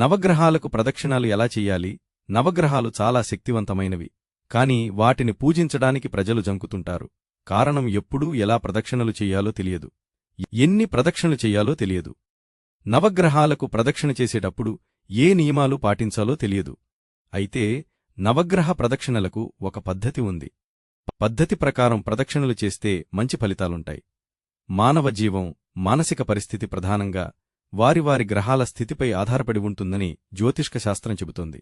నవగ్రహాలకు ప్రదక్షిణాలు ఎలా చెయ్యాలి? నవగ్రహాలు చాలా శక్తివంతమైనవి. కాని వాటిని పూజించడానికి ప్రజలు జంకుతుంటారు. కారణం ఎప్పుడూ ఎలా ప్రదక్షిణలు చెయ్యాలో తెలియదు. ఎన్ని ప్రదక్షిణలు చెయ్యాలో తెలియదు. నవగ్రహాలకు ప్రదక్షిణ చేసేటప్పుడు ఏ నియమాలు పాటించాలో తెలియదు. అయితే నవగ్రహ ప్రదక్షిణలకు ఒక పద్ధతి ఉంది. పద్ధతి ప్రకారం ప్రదక్షిణలు చేస్తే మంచి ఫలితాలుంటాయి. మానవ జీవం, మానసిక పరిస్థితి ప్రధానంగా వారి వారి గ్రహాల స్థితిపై ఆధారపడి ఉంటుందని జ్యోతిష్క శాస్త్రం చెబుతోంది.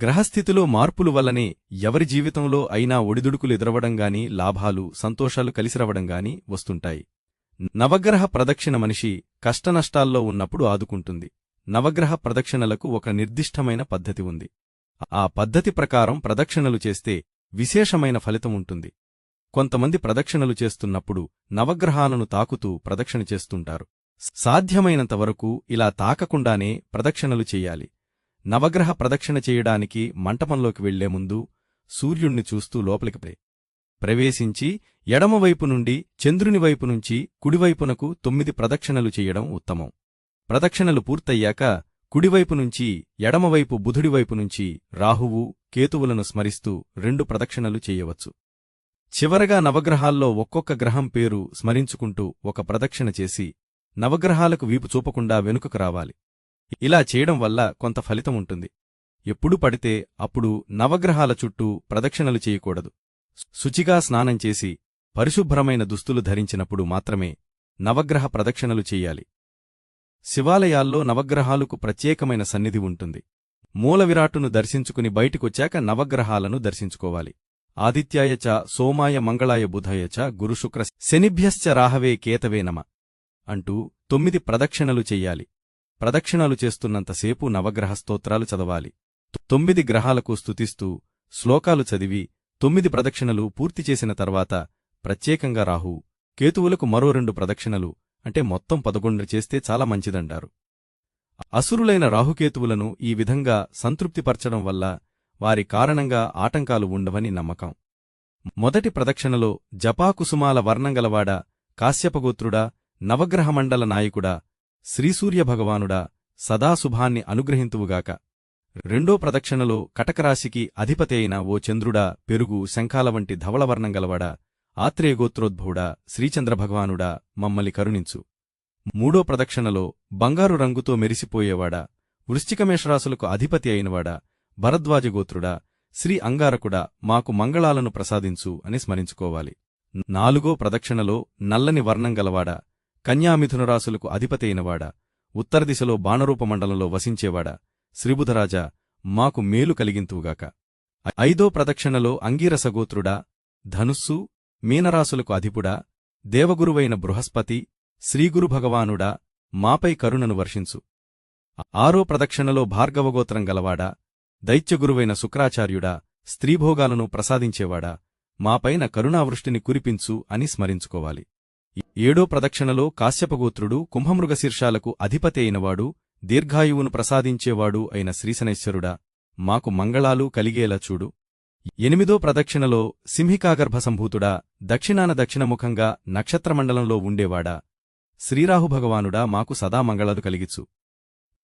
గ్రహస్థితిలో మార్పులు వల్లనే ఎవరి జీవితంలో అయినా ఒడిదుడుకులు ఎదురవడంగానీ, లాభాలు, సంతోషాలు కలిసిరవడంగానీ వస్తుంటాయి. నవగ్రహ ప్రదక్షిణ మనిషి కష్టనష్టాల్లో ఉన్నప్పుడు ఆదుకుంటుంది. నవగ్రహ ప్రదక్షిణలకు ఒక నిర్దిష్టమైన పద్ధతి ఉంది. ఆ పద్ధతి ప్రకారం ప్రదక్షిణలు చేస్తే విశేషమైన ఫలితం ఉంటుంది. కొంతమంది ప్రదక్షిణలు చేస్తున్నప్పుడు నవగ్రహాలను తాకుతూ ప్రదక్షిణ చేస్తుంటారు. సాధ్యమైనంతవరకు ఇలా తాకకుండానే ప్రదక్షిణలు చెయ్యాలి. నవగ్రహ ప్రదక్షిణ చేయడానికి మంటపంలోకి వెళ్లే ముందు సూర్యుణ్ణి చూస్తూ లోపలికి ప్రవేశించి ఎడమవైపు నుండి చంద్రుని వైపు నుంచి కుడివైపునకు 9 ప్రదక్షిణలు చెయ్యడం ఉత్తమం. ప్రదక్షిణలు పూర్తయ్యాక కుడివైపు నుంచి ఎడమవైపు బుధుడివైపు నుంచి రాహువు, కేతువులను స్మరిస్తూ 2 ప్రదక్షిణలు చెయ్యవచ్చు. చివరగా నవగ్రహాల్లో ఒక్కొక్క గ్రహం పేరు స్మరించుకుంటూ ఒక ప్రదక్షిణ చేసి నవగ్రహాలకు వీపు చూపకుండా వెనుకకు రావాలి. ఇలా చేయడం వల్ల కొంత ఫలితం ఉంటుంది. ఎప్పుడు పడితే అప్పుడు నవగ్రహాల చుట్టూ ప్రదక్షిణలు చేయకూడదు. శుచిగా స్నానం చేసి పరిశుభ్రమైన దుస్తులు ధరించినప్పుడు మాత్రమే నవగ్రహ ప్రదక్షిణలు చెయ్యాలి. శివాలయాల్లో నవగ్రహాలకు ప్రత్యేకమైన సన్నిధి ఉంటుంది. మూలవిరాట్టును దర్శించుకుని బయటికొచ్చాక నవగ్రహాలను దర్శించుకోవాలి. ఆదిత్యాయ చ సోమాయ మంగళాయ బుధాయ చ గురుశుక్ర శనిభ్యశ్చ రాహవే కేతవే నమ అంటూ 9 ప్రదక్షిణలు చెయ్యాలి. ప్రదక్షిణాలు చేస్తున్నంతసేపు నవగ్రహ స్తోత్రాలు చదవాలి. 9 గ్రహాలకు స్తుతిస్తూ శ్లోకాలు చదివి 9 ప్రదక్షిణలు పూర్తి చేసిన తర్వాత ప్రత్యేకంగా రాహు, కేతువులకు మరో 2 ప్రదక్షిణలు అంటే మొత్తం 11 చేస్తే చాలా మంచిదంటారు. అసురులైన రాహుకేతువులను ఈ విధంగా సంతృప్తిపరచడం వల్ల వారి కారణంగా ఆటంకాలు ఉండవని నమ్మకం. మొదటి ప్రదక్షిణలో జపాకుసుమాల వర్ణంగలవాడా, కాశ్యపగోత్రుడా, నవగ్రహమండల నాయకుడా, శ్రీసూర్యభగవానుడా సదాశుభాన్ని అనుగ్రహింతువుగాక. రెండో ప్రదక్షిణలో కటకరాశికి అధిపతి అయిన ఓ చంద్రుడా, పెరుగు, శంఖాల వంటి ధవళవర్ణంగలవాడా, ఆత్రేయగోత్రోద్భవుడా, శ్రీచంద్రభగవానుడా మమ్మల్ని కరుణించు. మూడో ప్రదక్షిణలో బంగారు రంగుతో మెరిసిపోయేవాడా, వృశ్చికమేషరాశులకు అధిపతి అయినవాడా, భరద్వాజగోత్రుడా, శ్రీ అంగారకుడా మాకు మంగళాలను ప్రసాదించు అని స్మరించుకోవాలి. నాలుగో ప్రదక్షిణలో నల్లని వర్ణంగలవాడా, కన్యామిథునరాశులకు అధిపతి అయినవాడా, ఉత్తరదిశలో బాణరూపమండలంలో వసించేవాడా, శ్రీబుధరాజా మాకు మేలు కలిగింతువుగాక. ఐదో ప్రదక్షిణలో అంగీరసగోత్రుడా, ధనుస్సు, మీనరాశులకు అధిపుడా, దేవగురువైన బృహస్పతి, శ్రీగురుభగవానుడా మాపై కరుణను వర్షించు. ఆరో ప్రదక్షిణలో భార్గవగోత్రం గలవాడా, దైత్యగురువైన శుక్రాచార్యుడా, స్త్రీభోగాలను ప్రసాదించేవాడా మాపైన కరుణావృష్టిని కురిపించు అని స్మరించుకోవాలి. ఏడో ప్రదక్షిణలో కాశ్యపగోత్రుడు, కుంభమృగశీర్షాలకు అధిపతి అయినవాడు, దీర్ఘాయువును ప్రసాదించేవాడు అయిన శ్రీశనైశ్వరుడా మాకు మంగళాలు కలిగేలా చూడు. ఎనిమిదో ప్రదక్షిణలో సింహికాగర్భసంభూతుడా, దక్షిణాన దక్షిణముఖంగా నక్షత్రమండలంలో ఉండేవాడా, శ్రీరాహుభగవానుడా మాకు సదా మంగళాలు కలిగిచ్చు.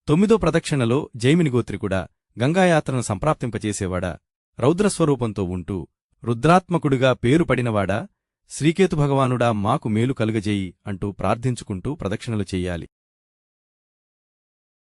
తొమ్మిదో ప్రదక్షిణలో జైమినిగోత్రికుడా, గంగాయాత్రను సంప్రాప్తింపచేసేవాడా, రౌద్రస్వరూపంతో ఉంటూ రుద్రాత్మకుడుగా పేరు పడినవాడా, శ్రీకేతుభగవానుడా మాకు మేలు కలుగజేయి అంటూ ప్రార్థించుకుంటూ ప్రదక్షిణలు చెయ్యాలి.